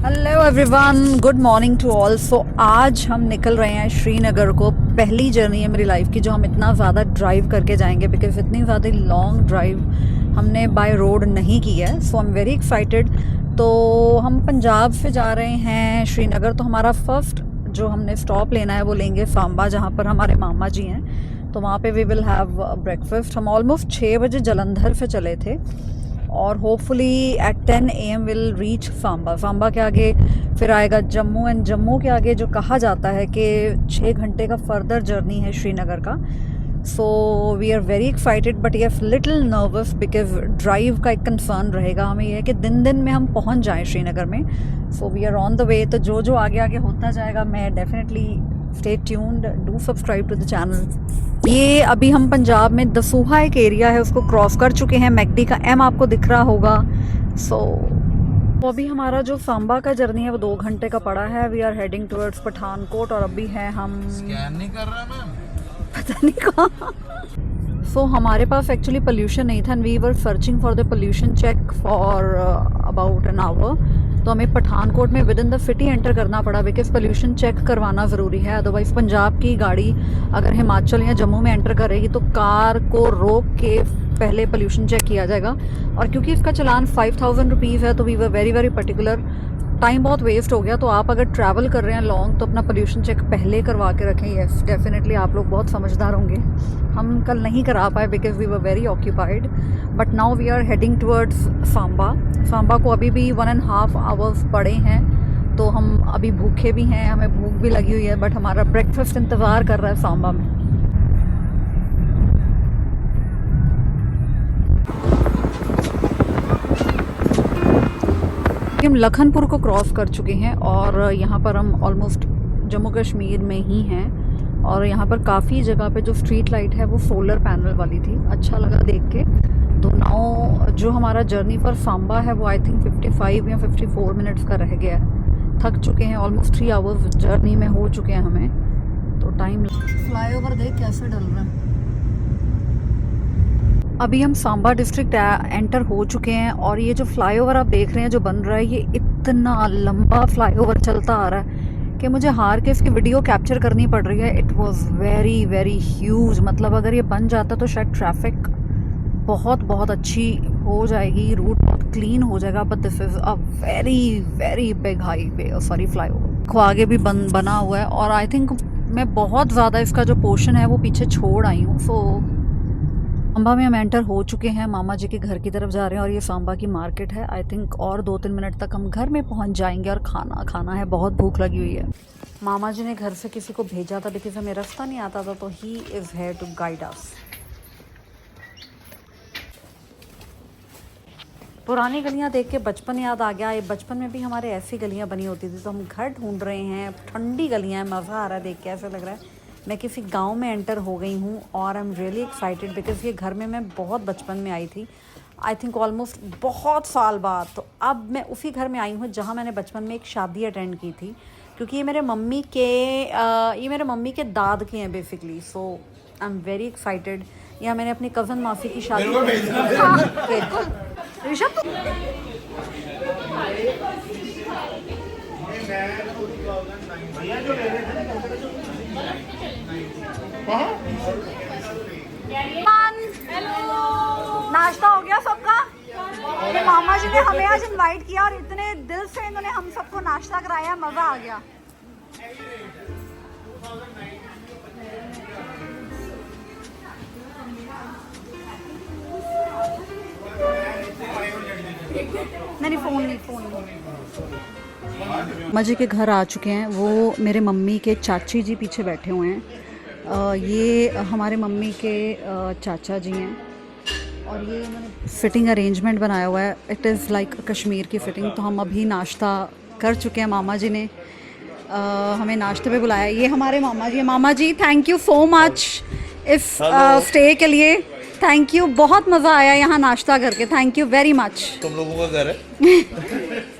Hello everyone, good morning to all. So आज हम निकल रहे हैं श्रीनगर को। पहली जर्नी है मेरी लाइफ की जो हम इतना ज़्यादा ड्राइव करके जाएंगे, बिकॉज इतनी ज़्यादा लॉन्ग ड्राइव हमने बाय रोड नहीं की है। सो आई एम वेरी एक्साइटेड। तो हम पंजाब से जा रहे हैं श्रीनगर। तो हमारा फर्स्ट जो हमने स्टॉप लेना है वो लेंगे सांबा, जहाँ पर हमारे मामा जी हैं। तो वहाँ पे वी विल हैव ब्रेकफास्ट। हम ऑलमोस्ट 6 बजे जलंधर से चले थे और hopefully at 10 AM will reach Samba. Samba के आगे फिर आएगा जम्मू, एंड जम्मू के आगे जो कहा जाता है कि 6 घंटे का फर्दर जर्नी है श्रीनगर का। So we are very excited but yes little nervous, because drive का एक कंसर्न रहेगा हमें। यह है कि दिन दिन में हम पहुंच जाएं श्रीनगर में। So we are on the way. तो जो जो आगे आगे होता जाएगा मैं definitely stay tuned, do subscribe to the channel. ये अभी हम पंजाब में दसूहा एक एरिया है उसको क्रॉस कर चुके हैं। मैकडी का M आपको दिख रहा होगा। सो अभी हमारा जो सांबा का जर्नी है वो 2 घंटे का पड़ा है। We are heading towards Pathankot और अभी है हम स्कैन नहीं कर रहा मैम, पता नहीं कहाँ। सो हमारे पास एक्चुअली पोल्यूशन नहीं था and we were searching for the pollution check for about an hour. तो हमें पठानकोट में within the city enter करना पड़ा, बिकॉज पोल्यूशन चेक करवाना ज़रूरी है। अदरवाइज़ पंजाब की गाड़ी अगर हिमाचल या जम्मू में एंटर करेगी तो कार को रोक के पहले पोल्यूशन चेक किया जाएगा। और क्योंकि इसका चलान 5000 रुपीज़ है तो we were very very particular. Time बहुत वेस्ट हो गया। तो आप अगर ट्रैवल कर रहे हैं लॉन्ग तो अपना पोल्यूशन चेक पहले करवा के रखें। यस डेफिनेटली, आप लोग बहुत समझदार होंगे। हम कल नहीं करा पाए because we were very occupied, but now we are heading towards Samba. Samba को अभी भी 1.5 आवर्स पड़े हैं। तो हम अभी भूखे भी हैं, हमें भूख भी लगी हुई है, बट हमारा ब्रेकफास्ट इंतज़ार कर रहा है सांबा में। हम लखनपुर को क्रॉस कर चुके हैं और यहाँ पर हम ऑलमोस्ट जम्मू कश्मीर में ही हैं। और यहाँ पर काफ़ी जगह पे जो स्ट्रीट लाइट है वो सोलर पैनल वाली थी, अच्छा लगा देख के। तो नाउ जो हमारा जर्नी पर सांबा है वो आई थिंक 55 या 54 मिनट्स का रह गया है। थक चुके हैं, ऑलमोस्ट 3 आवर्स जर्नी में हो चुके हैं हमें। तो टाइम फ्लाईओवर देख कैसे डल रहा है। अभी हम सांबा डिस्ट्रिक्ट एंटर हो चुके हैं और ये जो फ्लाईओवर आप देख रहे हैं जो बन रहा है, ये इतना लंबा फ्लाईओवर चलता आ रहा है कि मुझे हार के इसकी वीडियो कैप्चर करनी पड़ रही है। It was very very huge. मतलब अगर ये बन जाता तो शायद ट्रैफिक बहुत अच्छी हो जाएगी, रूट बहुत क्लीन हो जाएगा। But this is a very very big highway, sorry flyover. को आगे भी बना हुआ है और आई थिंक मैं बहुत ज़्यादा इसका जो पोर्शन है वो पीछे छोड़ आई हूँ। सो सांबा में हम एंटर हो चुके हैं, मामा जी के घर की तरफ जा रहे हैं और ये सांबा की मार्केट है। आई थिंक और 2-3 मिनट तक हम घर में पहुंच जाएंगे और खाना खाना है, बहुत भूख लगी हुई है। मामा जी ने घर से किसी को भेजा था बिकॉज हमें रास्ता नहीं आता था, तो he is here to guide us. पुरानी गलियां देख के बचपन याद आ गया। ये बचपन में भी हमारे ऐसी गलियां बनी होती थी। तो हम घर ढूंढ रहे हैं, ठंडी गलियां हैं, मज़ा आ रहा है देख के। ऐसा लग रहा है मैं किसी गांव में एंटर हो गई हूँ और I am really excited because ये घर में मैं बहुत बचपन में आई थी। आई थिंक ऑलमोस्ट बहुत साल बाद। तो अब मैं उसी घर में आई हूँ जहाँ मैंने बचपन में एक शादी अटेंड की थी, क्योंकि ये मेरे मम्मी के दाद के हैं basically. So I am very excited. यहाँ मैंने अपनी कज़न मासी की शादी नाश्ता हो गया सबका। मेरे मामा जी ने हमें आज इनवाइट किया और इतने दिल से इन्होंने हम सबको नाश्ता कराया, मज़ा आ गया। नहीं फ़ोन मामा जी के घर आ चुके हैं। वो मेरे मम्मी के चाची जी पीछे बैठे हुए हैं। ये हमारे मम्मी के चाचा जी हैं और ये इन्होंने फ़िटिंग अरेंजमेंट बनाया हुआ है। इट इज़ लाइक कश्मीर की फ़िटिंग। तो हम अभी नाश्ता कर चुके हैं। मामा जी ने हमें नाश्ते पे बुलाया। ये हमारे मामा जी हैं। मामा जी थैंक यू सो मच इस स्टे के लिए। थैंक यू, बहुत मज़ा आया यहाँ नाश्ता करके। Thank you very much. तुम लोगों का घर है।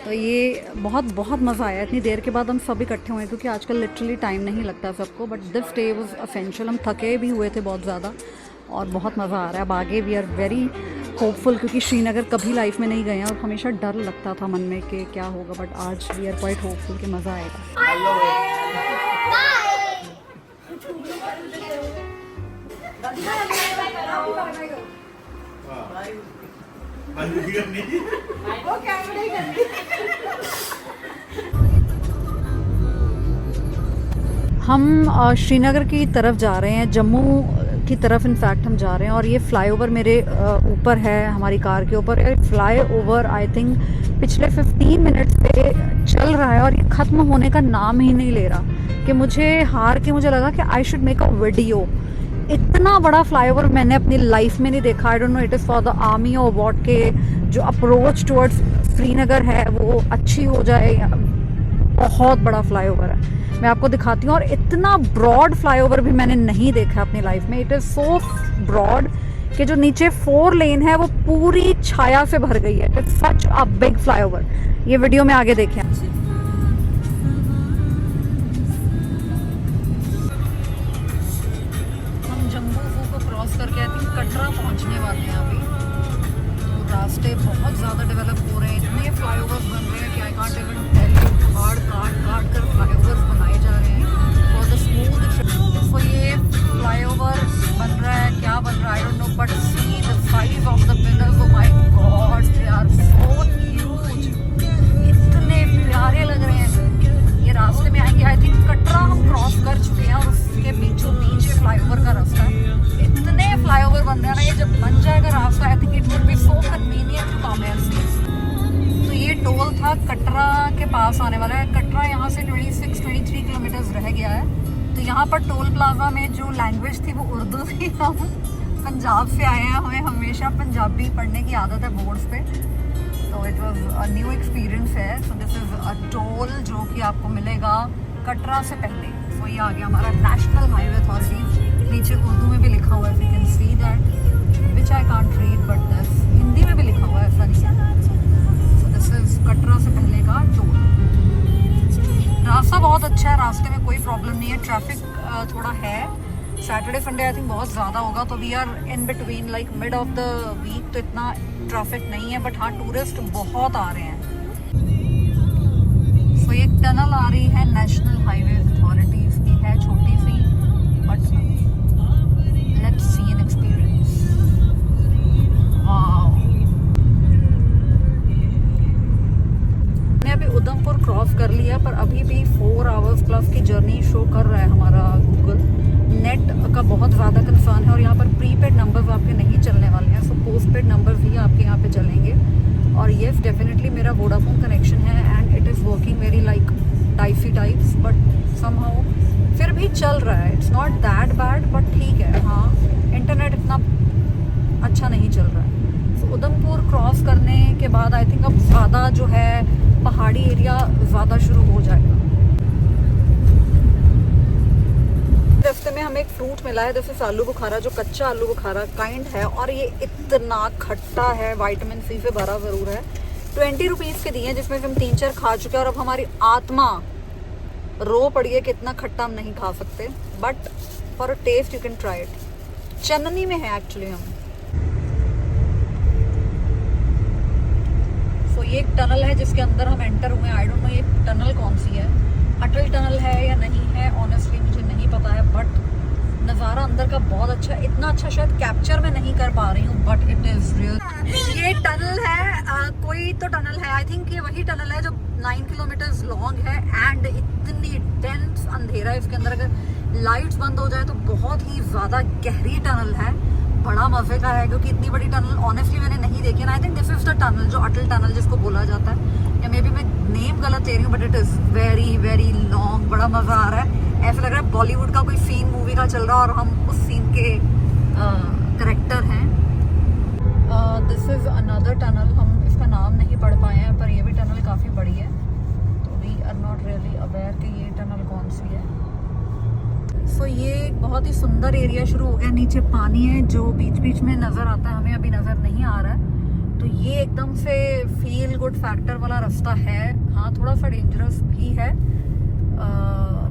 तो ये बहुत मज़ा आया। इतनी देर के बाद हम सब इकट्ठे हुए हैं, क्योंकि आजकल लिटरली टाइम नहीं लगता सबको। But this day was essential. हम थके भी हुए थे बहुत ज़्यादा और बहुत मज़ा आ रहा है। अब आगे वी आर वेरी होपफुल, क्योंकि श्रीनगर कभी लाइफ में नहीं गए हैं और हमेशा डर लगता था मन में कि क्या होगा, बट आज वी आर क्वाइट होपफुल कि मज़ा आएगा। हम श्रीनगर की तरफ जा रहे हैं, जम्मू की तरफ इनफैक्ट हम जा रहे हैं, और ये फ्लाईओवर मेरे ऊपर है, हमारी कार के ऊपर। ये फ्लाईओवर आई थिंक पिछले 15 मिनट से चल रहा है और ये ख़त्म होने का नाम ही नहीं ले रहा, कि मुझे हार के मुझे लगा कि I should make a video. इतना बड़ा फ्लाईओवर मैंने अपनी लाइफ में नहीं देखा। आई don't no it is for the army और वॉट, के जो अप्रोच टुवर्ड्स श्रीनगर है वो अच्छी हो जाए। बहुत बड़ा फ्लाईओवर है, मैं आपको दिखाती हूँ। और इतना ब्रॉड फ्लाईओवर भी मैंने नहीं देखा अपनी लाइफ में। इट इज़ सो ब्रॉड कि जो नीचे 4 लेन है वो पूरी छाया से भर गई है। It is such a big flyover. ये वीडियो में आगे देखें। हम जम्मू को क्रॉस करके आई थिंक कटरा पहुँचने वाले हैं अभी। तो रास्ते बहुत ज़्यादा डेवलप हो रहे हैं, इतने फ्लाईओवर्स बन रहे हैं कि I can't even tell you. काट कर फ्लाईओवर्स बनाए जा रहे हैं फॉर द स्मूथ। तो ये फ्लाईओवर बन रहा है, क्या बन रहा है I don't know, but see the size of the pillars, oh my god, they are so huge. इतने प्यारे लग रहे हैं। ये रास्ते में आएंगे, आई थिंक कटरा हम क्रॉस कर चुके हैं और उसके बीचों बीच ये फ्लाईओवर का रास्ता है। इतने फ्लाईओवर बन रहे हैं ना, ये जब बन जाएगा रास्ता I think it would be so convenient to come here. ये टोल था कटरा के पास आने वाला है। कटरा यहाँ से 23 किलोमीटर्स रह गया है। तो यहाँ पर टोल प्लाजा में जो लैंग्वेज थी वो उर्दू थी। हम पंजाब से आए हैं, हमें हमेशा पंजाबी पढ़ने की आदत है बोर्ड्स पे, तो it was a new experience है। So this is a toll जो कि आपको मिलेगा कटरा से पहले। सो ये आ गया हमारा नेशनल हाईवे अथॉरिटी। नीचे उर्दू में भी लिखा हुआ है, you can see that, which I can't read, but this Hindi में भी लिखा हुआ है, ऐसा नहीं है। कटरा से पहले का टोल। रास्ता बहुत अच्छा है, रास्ते में कोई प्रॉब्लम नहीं है। ट्रैफिक थोड़ा है, सैटरडे संडे आई थिंक बहुत ज़्यादा होगा, तो we are in between like mid of the week, तो इतना ट्रैफिक नहीं है। बट हाँ, टूरिस्ट बहुत आ रहे हैं। सो एक टनल आ रही है नेशनल हाईवे अथॉरिटीज़ की, है छोटी सी, but let's see an experience. Wow, अभी उधमपुर क्रॉस कर लिया, पर अभी भी 4 आवर्स प्लस की जर्नी शो कर रहा है हमारा गूगल। नेट का बहुत ज़्यादा कंसर्न है और यहाँ पर प्रीपेड नंबर्स आपके नहीं चलने वाले हैं, सो पोस्टपेड नंबर्स ही आपके यहाँ पे चलेंगे। और येस, डेफिनेटली मेरा वोडाफोन कनेक्शन है and it is working very like dicey types, but somehow फिर भी चल रहा है। It's not that bad, but ठीक है। हाँ, इंटरनेट इतना अच्छा नहीं चल रहा है। सो उधमपुर क्रॉस करने के बाद आई थिंक अब ज़्यादा जो है पहाड़ी एरिया ज़्यादा शुरू हो जाएगा। रास्ते में हमें एक फ्रूट मिला है, जैसे आलू बुखारा, जो कच्चा आलू बुखारा काइंड है, और ये इतना खट्टा है, विटामिन सी से भरा ज़रूर है। 20 रुपीज़ के दिए हैं, जिसमें से हम 3-4 खा चुके हैं और अब हमारी आत्मा रो पड़ी है कि इतना खट्टा हम नहीं खा सकते, but for a taste you can try it. Channi में है एक्चुअली हम। ये एक टनल है जिसके अंदर हम एंटर हुए हैं। आई डोंट नो ये टनल कौन सी है, अटल टनल है या नहीं है, ऑनेस्टली मुझे नहीं पता है, बट नज़ारा अंदर का बहुत अच्छा है। इतना अच्छा शायद कैप्चर मैं नहीं कर पा रही हूँ, बट इट इज़ रियल। ये टनल है, कोई तो टनल है, आई थिंक ये वही टनल है जो 9 किलोमीटर्स लॉन्ग है एंड इतनी डेंस अंधेरा है इसके अंदर। अगर लाइट्स बंद हो जाए तो बहुत ही ज़्यादा गहरी टनल है, बड़ा मज़े का है, क्योंकि इतनी बड़ी टनल ऑनेस्टली मैंने नहीं देखी। I think this is the tunnel, जो अटल टनल जिसको बोला जाता है, या मे बी मैं नेम गलत ले रही हूँ, but it is very very long. बड़ा मज़ा आ रहा है, ऐसा लग रहा है बॉलीवुड का कोई सीन मूवी का चल रहा है और हम उस सीन के करेक्टर हैं। दिस इज़ अनदर टनल, हम इसका नाम नहीं पढ़ पाए हैं, पर ये भी टनल काफ़ी बड़ी है, तो we are not really aware कि ये टनल कौन सी है। सो ये एक बहुत ही सुंदर एरिया शुरू हो गया। नीचे पानी है जो बीच बीच में नज़र आता है, हमें अभी नज़र नहीं आ रहा है। तो ये एकदम से फील गुड फैक्टर वाला रास्ता है। हाँ, थोड़ा सा डेंजरस भी है,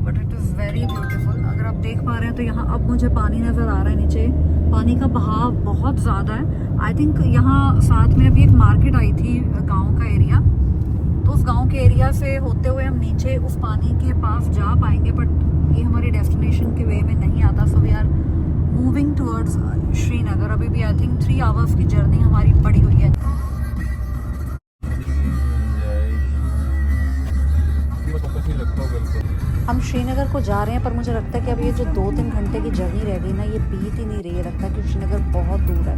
but it is very beautiful. अगर आप देख पा रहे हैं तो यहाँ अब मुझे पानी नज़र आ रहा है नीचे, पानी का बहाव बहुत ज़्यादा है। आई थिंक यहाँ साथ में अभी एक मार्केट आई थी, गांव का एरिया, तो उस गांव के एरिया से होते हुए हम नीचे उस पानी के पास जा पाएंगे, बट ये हमारी डेस्टिनेशन के वे में नहीं आता। So we are moving towards Srinagar. अभी भी आई थिंक 3 आवर्स की जर्नी हमारी पड़ी हुई है। हम श्रीनगर को जा रहे हैं, पर मुझे लगता है कि अब ये जो 2-3 घंटे की जर्नी रह गई ना, ये बीत ही नहीं रही है। लगता है कि श्रीनगर बहुत दूर है।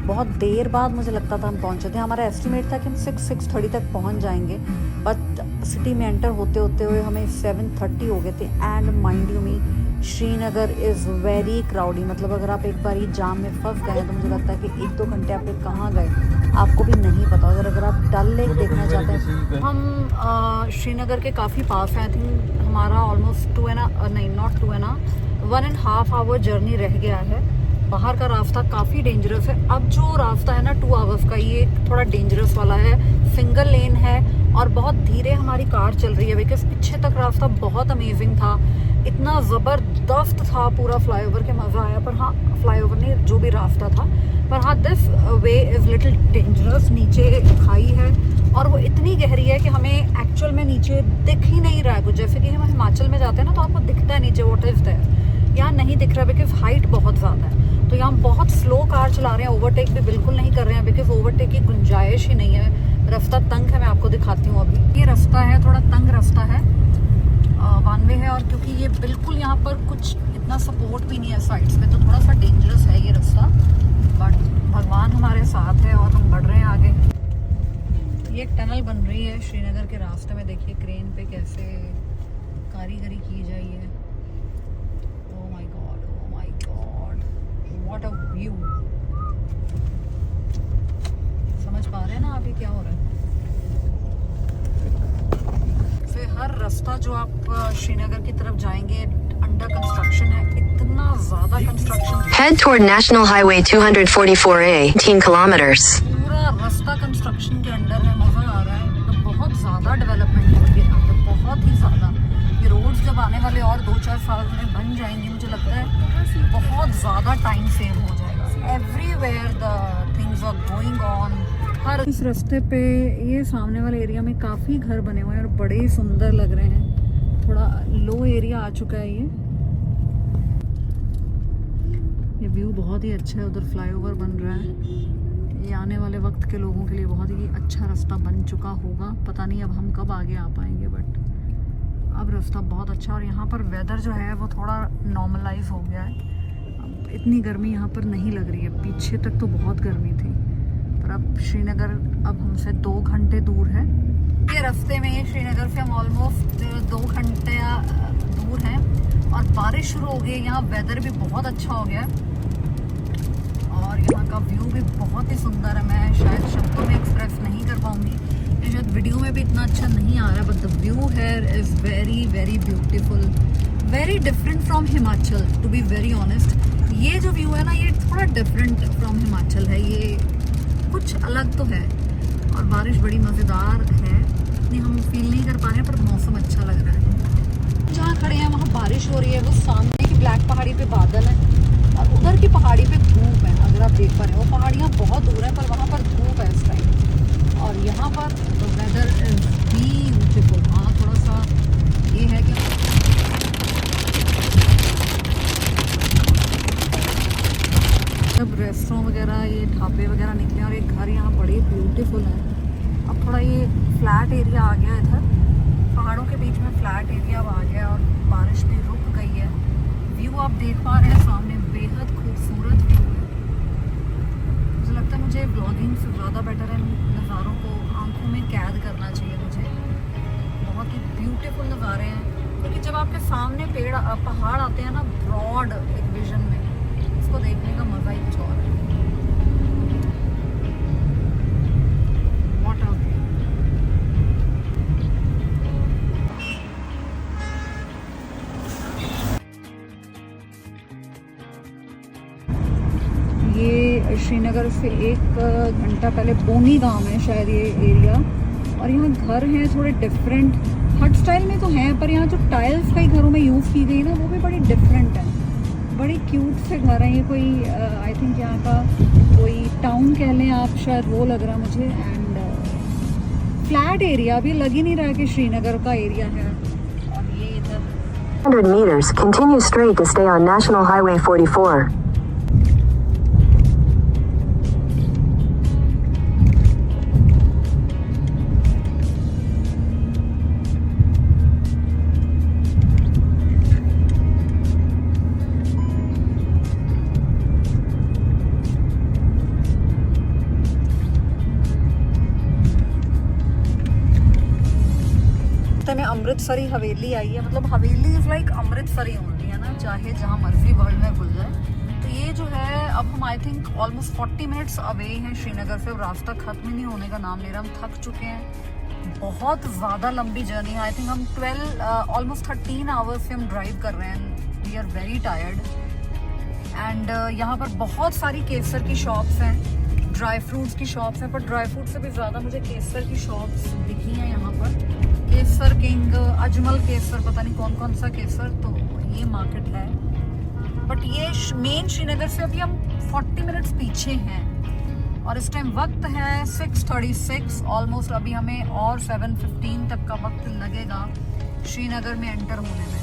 बहुत देर बाद मुझे लगता था हम पहुंचे थे। हमारा एस्टिमेट था कि हम 6-6:30 तक पहुंच जाएंगे, बट सिटी में एंटर होते होते हुए हमें 7:30 हो गए थे। And mind you me, Srinagar is very crowdy. मतलब अगर आप एक बार ये जाम में फंस गए तो मुझे लगता है कि 1-2 घंटे आप कहाँ गए आपको भी नहीं पता। अगर आप डल लेक देखना चाहते हैं, हम श्रीनगर के काफ़ी पास हैं। आई थिंक हमारा ऑलमोस्ट 1.5 आवर जर्नी रह गया है। बाहर का रास्ता काफ़ी डेंजरस है। अब जो रास्ता है ना 2 आवर्स का, ये थोड़ा डेंजरस वाला है, सिंगल लेन है और बहुत धीरे हमारी कार चल रही है। बिकॉज पीछे तक रास्ता बहुत अमेजिंग था, इतना ज़बरदस्त था पूरा फ्लाईओवर के, मज़ा आया। पर हाँ, फ्लाईओवर नहीं, जो भी रास्ता था। पर हाँ, this way is little dangerous. नीचे खाई है और वो इतनी गहरी है कि हमें एक्चुअल में नीचे दिख ही नहीं रहा है कुछ। जैसे कि हम हिमाचल में जाते हैं ना तो आपको दिखता है नीचे व्हाट इज़ देयर, यहाँ नहीं दिख रहा बिकॉज हाइट बहुत ज़्यादा है। तो यहाँ बहुत स्लो कार चला रहे हैं, ओवरटेक भी बिल्कुल नहीं कर रहे हैं बिकॉज ओवरटेक की गुंजाइश ही नहीं है। रास्ता तंग है, मैं आपको दिखाती हूँ। अभी ये रास्ता है, थोड़ा तंग रास्ता है, वन वे है, और क्योंकि ये बिल्कुल यहाँ पर कुछ इतना सपोर्ट भी नहीं है साइड्स में, तो थोड़ा सा डेंजरस है ये रास्ता। बट भगवान हमारे साथ है और हम बढ़ रहे हैं आगे। ये एक टनल बन रही है श्रीनगर के रास्ते में। देखिए क्रेन पे कैसे कारीगरी की जाई है। ओह my God, what a view. समझ पा रहे हैं ना अभी क्या हो रहा है? फिर हर रास्ता जो आप श्रीनगर की तरफ जाएंगे अंडर कंस्ट्रक्शन है, इतना ज्यादा construction. Head toward National Highway 244A, 18 kilometers. पूरा रास्ता कंस्ट्रक्शन के अंडर है, मजा आ रहा है। तो बहुत ज्यादा डेवलपमेंट हो रही है यहाँ पे, बहुत ही ज्यादा। ये रोड्स जब आने वाले और 2-4 साल में बन जाएंगे, मुझे लगता है बहुत ज्यादा टाइम सेव हो जाएगा। Everywhere the things are going on. हर इस रास्ते पे ये सामने वाले एरिया में काफ़ी घर बने हुए हैं और बड़े ही सुंदर लग रहे हैं। थोड़ा लो एरिया आ चुका है ये व्यू बहुत ही अच्छा है। उधर फ्लाईओवर बन रहा है। ये आने वाले वक्त के लोगों के लिए बहुत ही अच्छा रास्ता बन चुका होगा। पता नहीं अब हम कब आगे आ पाएंगे, बट अब रास्ता बहुत अच्छा। और यहाँ पर वेदर जो है वो थोड़ा नॉर्मलाइज हो गया है। अब इतनी गर्मी यहाँ पर नहीं लग रही है। पीछे तक तो बहुत गर्मी थी, पर अब श्रीनगर अब हमसे 2 घंटे दूर है। ये रास्ते में श्रीनगर से हम ऑलमोस्ट 2 घंटे दूर हैं और बारिश शुरू हो गई। यहाँ वेदर भी बहुत अच्छा हो गया और यहाँ का व्यू भी बहुत ही सुंदर है। मैं शायद शब्दों में एक्सप्रेस नहीं कर पाऊँगी, शायद वीडियो में भी इतना अच्छा नहीं आ रहा, but the view here is very very beautiful, very different from Himachal, to be very honest. ये जो व्यू है ना, ये थोड़ा डिफरेंट फ्रॉम हिमाचल है, ये कुछ अलग तो है। और बारिश बड़ी मज़ेदार है, इतनी हम फील नहीं कर पा रहे हैं, पर मौसम अच्छा लग रहा है। जहाँ खड़े हैं वहाँ बारिश हो रही है, वो सामने की ब्लैक पहाड़ी पे बादल है और उधर की पहाड़ी पे धूप है। अगर आप देख पा रहे हो, वो पहाड़ियाँ बहुत दूर है पर वहाँ पर धूप है इस टाइम। और यहाँ पर वेदर इज ब्यूटीफुल। हाँ, थोड़ा सा ये है कि जब रेस्टोरेंट वगैरह, ये ढाबे वगैरह निकले और एक घर यहाँ बड़े ब्यूटीफुल है। अब थोड़ा ये फ्लैट एरिया आ गया इधर, पहाड़ों के बीच में फ्लैट एरिया अब आ गया और बारिश भी रुक गई है। व्यू आप देख पा रहे हैं सामने, बेहद खूबसूरत व्यू है। मुझे लगता है मुझे ब्लॉगिंग से ज़्यादा बेटर है नज़ारों को आंखों में कैद करना चाहिए मुझे। बहुत ही ब्यूटीफुल नज़ारे हैं, क्योंकि जब आपके सामने पहाड़ आते हैं ना ब्रॉड एक विजन में, इसको देखने का मज़ा ही कुछ और है। What a view। ये श्रीनगर से 1 घंटा पहले बोनी गांव है शायद ये एरिया, और यहाँ घर हैं थोड़े डिफरेंट। हट स्टाइल में तो है, पर यहाँ जो टाइल्स कई घरों में यूज़ की गई ना वो भी बड़ी डिफरेंट है। बड़ी क्यूट से घर हैं ये, कोई आई थिंक यहाँ का कोई टाउन कह लें आप, शायद वो लग रहा मुझे। एंड फ्लैट एरिया, अभी लग ही नहीं रहा कि श्रीनगर का एरिया है। और ये इधर 100 meters, continue straight to stay on National Highway 44. में अमृतसरी हवेली आई है, मतलब हवेली इज लाइक अमृतसरी होती है ना, चाहे जहाँ मर्जी वर्ल्ड में खुल जाए। तो ये जो है, अब हम I think almost 40 minutes away हैं श्रीनगर से। रास्ता खत्म ही नहीं होने का नाम ले रहा, हम थक चुके हैं, बहुत ज़्यादा लंबी जर्नी है। आई थिंक हम 12 13 आवर्स से हम ड्राइव कर रहे हैं। We are very tired. And यहाँ पर बहुत सारी केसर की शॉप्स हैं, ड्राई फ्रूट्स की शॉप्स हैं, पर ड्राई फ्रूट से भी ज़्यादा मुझे केसर की शॉप्स दिखी हैं यहाँ पर। केसर किंग, अजमल केसर, पता नहीं कौन कौन सा केसर, तो ये मार्केट है। बट ये मेन श्रीनगर से अभी हम 40 मिनट्स पीछे हैं और इस टाइम वक्त है 6:36 ऑलमोस्ट। अभी हमें और 7:15 तक का वक्त लगेगा श्रीनगर में एंटर होने में।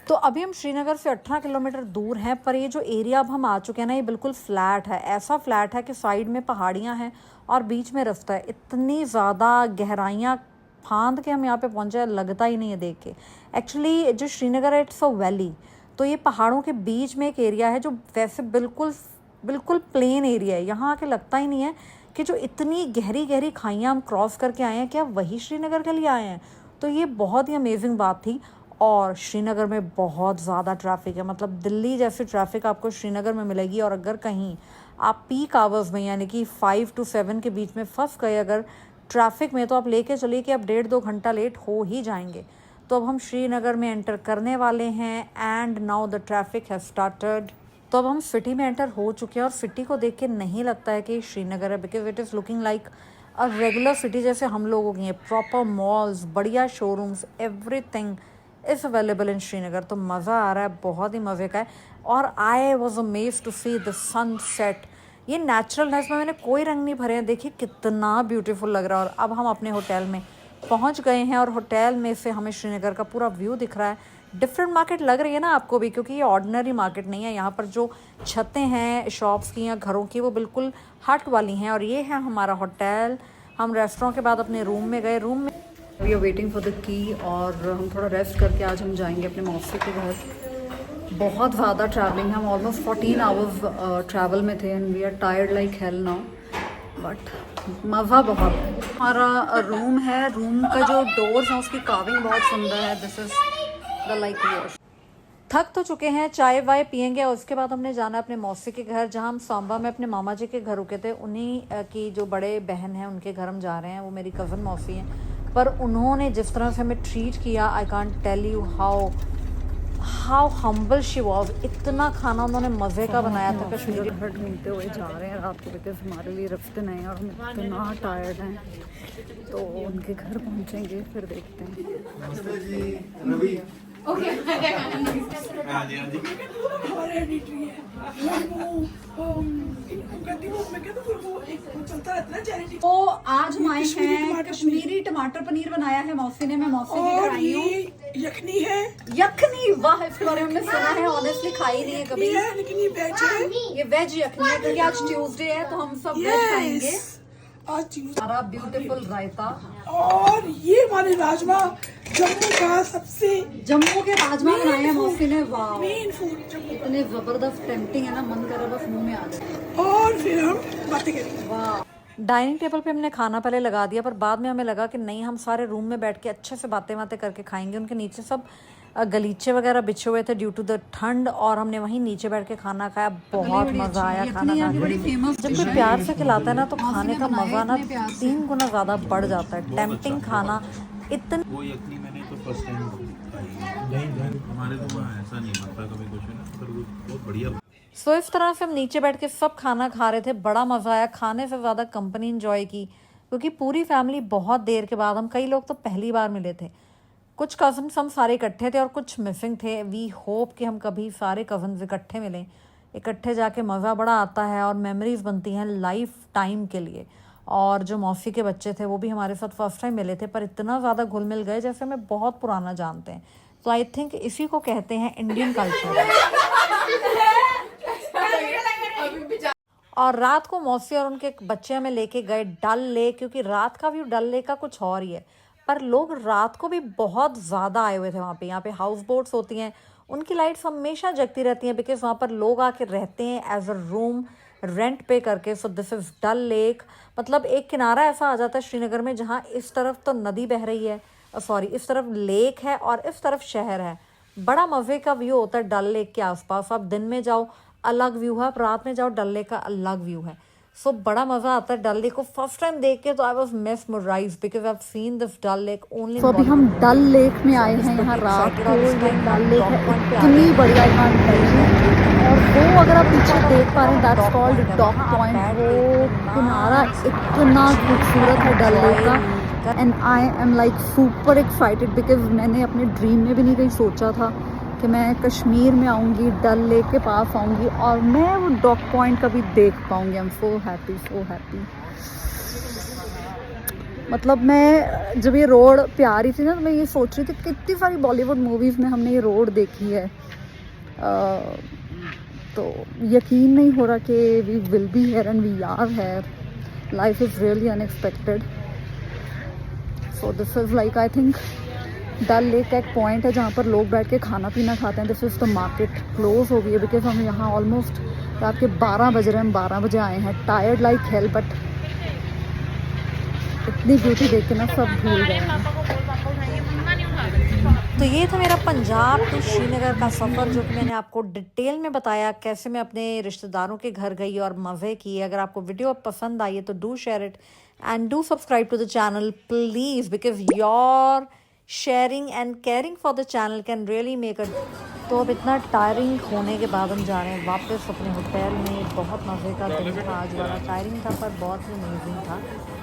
तो अभी हम श्रीनगर से 18 किलोमीटर दूर हैं, पर ये जो एरिया अब हम आ चुके हैं ना, ये बिल्कुल फ्लैट है। ऐसा फ्लैट है कि साइड में पहाड़ियाँ हैं और बीच में रास्ता है। इतनी ज़्यादा गहराइयाँ फांद के हम यहाँ पे पहुँचे, लगता ही नहीं है देख के। एक्चुअली जो श्रीनगर है इट्स अ वैली, तो ये पहाड़ों के बीच में एक एरिया है जो वैसे बिल्कुल प्लेन एरिया है। यहाँ आके लगता ही नहीं है कि जो इतनी गहरी गहरी खाइयाँ हम क्रॉस करके आए हैं, क्या वही श्रीनगर के लिए आए हैं। तो ये बहुत ही अमेजिंग बात थी। और श्रीनगर में बहुत ज़्यादा ट्रैफिक है, मतलब दिल्ली जैसी ट्रैफिक आपको श्रीनगर में मिलेगी। और अगर कहीं आप पीक आवर्स में यानी कि 5 to 7 के बीच में फंस गए अगर ट्रैफिक में, तो आप लेके चलिए कि आप 1.5-2 घंटा लेट हो ही जाएंगे। तो अब हम श्रीनगर में एंटर करने वाले हैं and now the traffic has started. तो अब हम सिटी में एंटर हो चुके हैं और सिटी को देख के नहीं लगता है कि श्रीनगर है, because it is looking like a regular city जैसे हम लोगों की है। प्रॉपर मॉल्स, बढ़िया showrooms, everything is available in Srinagar. तो मज़ा आ रहा है, बहुत ही मज़े का है। और I was amazed to see the sunset. ये नेचुरलनेस में मैंने कोई रंग नहीं भरे हैं, देखिए कितना ब्यूटीफुल लग रहा है। और अब हम अपने होटल में पहुंच गए हैं और होटल में से हमें श्रीनगर का पूरा व्यू दिख रहा है। डिफरेंट मार्केट लग रही है ना आपको भी, क्योंकि ये ऑर्डिनरी मार्केट नहीं है। यहाँ पर जो छतें हैं शॉप्स की या घरों की, वो बिल्कुल हट वाली हैं। और ये है हमारा होटल। हम रेस्टोरेंट के बाद अपने रूम में गए। रूम में we are waiting for the key और हम थोड़ा रेस्ट करके आज हम जाएंगे अपने मौसी के घर। बहुत ज़्यादा ट्रैवलिंग, हम ऑलमोस्ट 14 आवर्स ट्रैवल में थे and we are tired like hell now, but मज़ा बहुत है। हमारा रूम है, रूम का जो डोर्स है उसकी कार्विंग बहुत सुंदर है। This is the like yours. थक तो चुके हैं, चाय वाय पियेंगे और उसके बाद हमने जाना अपने मौसी के घर, जहाँ हम सांबा में अपने मामा जी के घर रुके थे। उन्हीं की जो बड़े बहन हैं उनके घर हम जा रहे हैं, वो मेरी कज़न मौसी हैं। पर उन्होंने जिस तरह से हमें ट्रीट किया, I can't tell you how humble she was. इतना खाना उन्होंने मज़े का बनाया था। कश्मीरी घर ढूंढते हुए जा रहे हैं रात को, बिकॉज हमारे लिए रास्ते नहीं और हम इतना टायर्ड हैं। तो उनके घर पहुंचेंगे फिर देखते हैं। तो आज हम आए हैं, कश्मीरी टमाटर पनीर बनाया है मौसी ने। मैं मौसी के घर आई हूँ। यखनी है, यखनी, वाह, इसके बारे में हमने सुना है, ऑनेस्टली खाई नहीं है कभी। लेकिन ये वेज है। ये वेज यखनी है क्योंकि आज ट्यूसडे है, तो हम सब वेज खाएंगे। आज ट्यूसडे। हमारा ब्यूटीफुल रायता और ये हमारे राजमा, जम्मू का सबसे जम्मू के राजमा बनाए हैं मौसी ने। वाह, मेन फूड जम्मू। इतने जबरदस्त टेम्पटिंग है ना, मन कर रहा बस मुंह में आ जाए। और फिर हम बातें करेंगे। वाह। डाइनिंग टेबल पे हमने खाना पहले लगा दिया, पर बाद में हमें लगा कि नहीं, हम सारे रूम में बैठ के अच्छे से बातें करके खाएंगे। उनके नीचे सब गलीचे वगैरह बिछे हुए थे ड्यू टू द ठंड, और हमने वहीं नीचे बैठ के खाना खाया। बहुत मज़ा आया खाना खाने में। जब कोई प्यार से खिलाता है ना, तो खाने का मज़ा ना 3 गुना ज़्यादा बढ़ जाता है। टेम्पटिंग खाना इतना। वो यखनी मैंने तो फर्स्ट टाइम खाई। हमारे तो वहाँ ऐसा नहीं बनता कभी कुछ ना, पर वो बहुत बढ़िया। सो इस तरह से हम नीचे बैठ के सब खाना खा रहे थे। बड़ा मज़ा आया। खाने से ज़्यादा कंपनी इंजॉय की, क्योंकि पूरी फैमिली बहुत देर के बाद, हम कई लोग तो पहली बार मिले थे, कुछ कज़न्स हम सारे इकट्ठे थे और कुछ मिसिंग थे। वी होप कि हम कभी सारे कज़न्स इकट्ठे मिलें, इकट्ठे जाके मज़ा बड़ा आता है और मेमोरीज़ बनती हैं लाइफ टाइम के लिए। और जो मौसी के बच्चे थे वो भी हमारे साथ फर्स्ट टाइम मिले थे, पर इतना ज़्यादा घुल मिल गए जैसे हमें बहुत पुराना जानते हैं। तो आई थिंक इसी को कहते हैं इंडियन कल्चर। और रात को मौसी और उनके बच्चे हमें लेके गए डल लेक, क्योंकि रात का व्यू डल लेक का कुछ और ही है। पर लोग रात को भी बहुत ज़्यादा आए हुए थे वहाँ पे। यहाँ पे हाउस बोट्स होती हैं, उनकी लाइट्स हमेशा जगती रहती हैं, बिकॉज वहाँ पर लोग आके रहते हैं as a room rent pay करके। So this is Dal lake. मतलब एक किनारा ऐसा आ जाता है श्रीनगर में जहाँ इस तरफ तो नदी बह रही है, सॉरी इस तरफ लेक है और इस तरफ शहर है। बड़ा मज़े का व्यू होता है डल लेक के आसपास। आप दिन में जाओ अलग व्यू है, आप रात में जाओ डल लेक का अलग व्यू है। सो बड़ा मज़ा आता है डल लेक को। फर्स्ट टाइम देख के तो I was mesmerised because I have seen this Dal lake only. तो अभी हम डल लेक में आए हैं, यहाँ रात को ये डल लेक है, इतनी बढ़िया यहाँ और वो अगर आप पीछे देख पा रहे हैं दैट्स कॉल्ड डॉक पॉइंट। वो किनारा इतना खूबसूरत है डल लेक का and I am like super excited because मैंने अपने ड्रीम में भी नहीं कहीं सोचा था कि मैं कश्मीर में आऊँगी, डल लेक के पास आऊँगी और मैं वो डॉक पॉइंट कभी देख पाऊँगी। I am so happy, so happy. मतलब मैं जब ये रोड पे आ रही थी ना तो मैं ये सोच रही थी कितनी सारी बॉलीवुड मूवीज़ में हमने ये रोड देखी है। तो यकीन नहीं हो रहा कि we will be here and we are here. Life is really unexpected. So this is like I think Dal lake का एक पॉइंट है जहाँ पर लोग बैठ के खाना पीना खाते हैं। This is the market. Close हो गई है बिकॉज हम यहाँ ऑलमोस्ट रात के 12 बज रहे हैं, हम 12 बजे आए हैं। टायर्ड लाइक हेल बट इतनी ब्यूटी देख के ना सब भूल गए हैं। तो ये था मेरा पंजाब टू श्रीनगर का सफ़र, जो कि मैंने आपको डिटेल में बताया कैसे मैं अपने रिश्तेदारों के घर गई और मज़े किए। अगर आपको वीडियो पसंद आई है तो do share it and do subscribe to the channel please, because your sharing and caring for the channel can really make a. तो अब इतना टायरिंग होने के बाद हम जा रहे हैं वापस अपने होटल में। बहुत मज़े का दिन था आज, बड़ा टायरिंग था पर बहुत ही अमेजिंग था।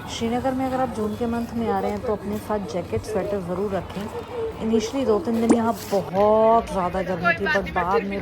श्रीनगर में अगर आप जून के मंथ में आ रहे हैं तो अपने साथ जैकेट स्वेटर ज़रूर रखें। इनिशियली 2-3 दिन यहाँ बहुत ज़्यादा गर्मी थी बट बाद में